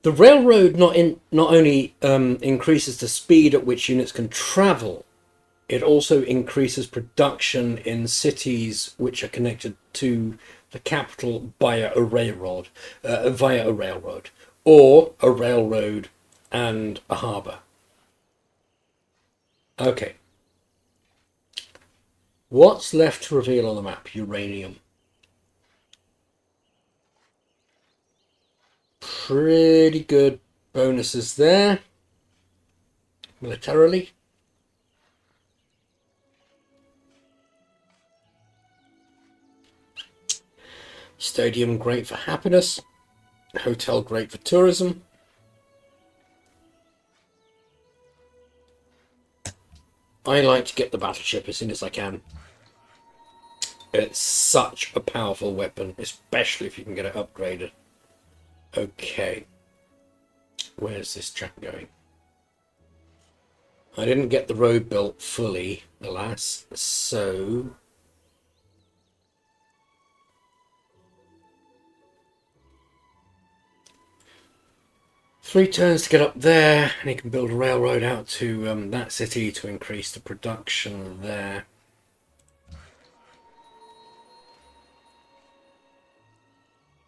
railroad not only increases the speed at which units can travel, it also increases production in cities which are connected to the capital via a railroad, or a railroad and a harbour. Okay. What's left to reveal on the map? Uranium. Pretty good bonuses there. Militarily. Stadium great for happiness. Hotel great for tourism. I like to get the battleship as soon as I can. It's such a powerful weapon, especially if you can get it upgraded. Okay. Where's this chap going? I didn't get the road built fully, alas, so... Three turns to get up there, and he can build a railroad out to that city to increase the production there.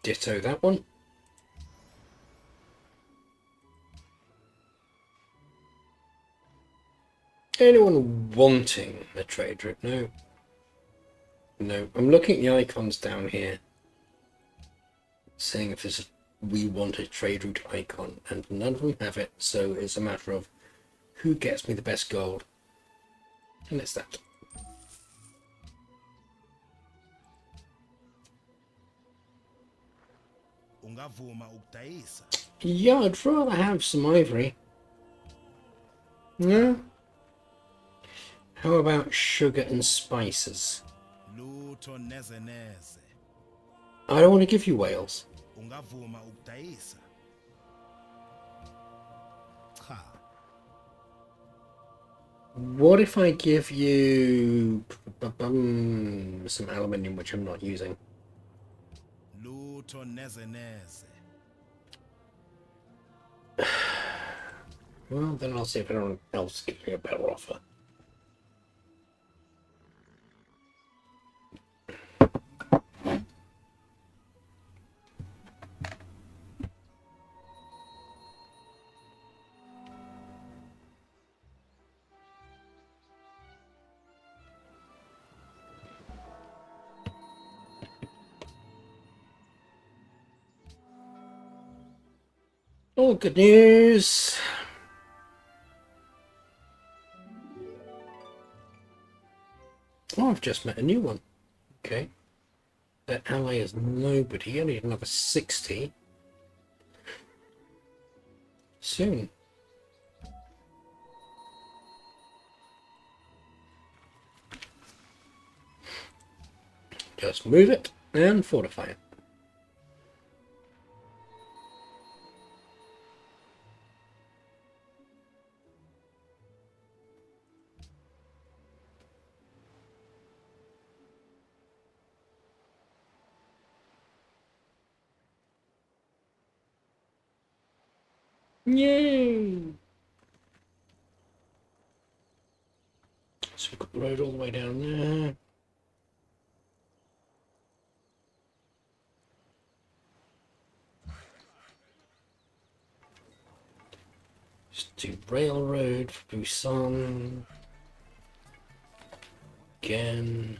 Ditto that one. Anyone wanting a trade route? No. No. I'm looking at the icons down here, saying if there's a we want a trade route icon, and none of them have it, so it's a matter of who gets me the best gold. And it's that. Yeah, I'd rather have some ivory. No? How about sugar and spices? I don't want to give you whales. What if I give you some aluminium, which I'm not using? Lutho neze neze. Well, then I'll see if anyone else gives me a better offer. Oh, good news. Oh, I've just met a new one. Okay. Their ally is nobody. I need another 60. Soon. Just move it and fortify it. Yay! So we've got the road all the way down there. Just do railroad for Busan. Again.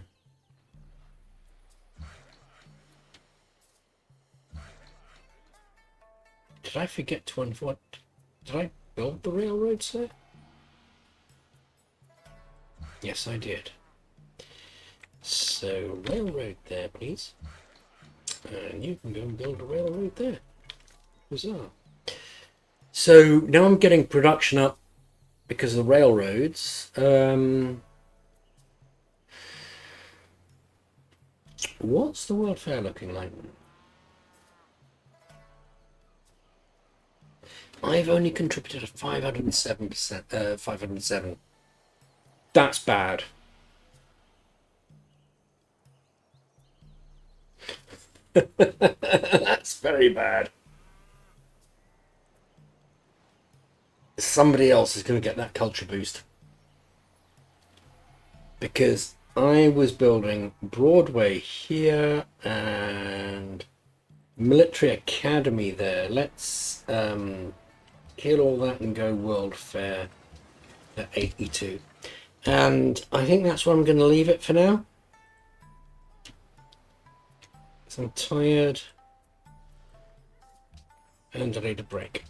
Did I forget to unfold? Did I build the railroads there? Yes, I did. So, railroad there, please. And you can go and build a railroad there. Huzzah. So, now I'm getting production up because of the railroads. What's the World Fair looking like? I've only contributed a 507%, 507. That's bad. That's very bad. Somebody else is going to get that culture boost. Because I was building Broadway here and Military Academy there. Let's kill all that and go World Fair at 82. And I think that's where I'm going to leave it for now. So I'm tired and I need a break.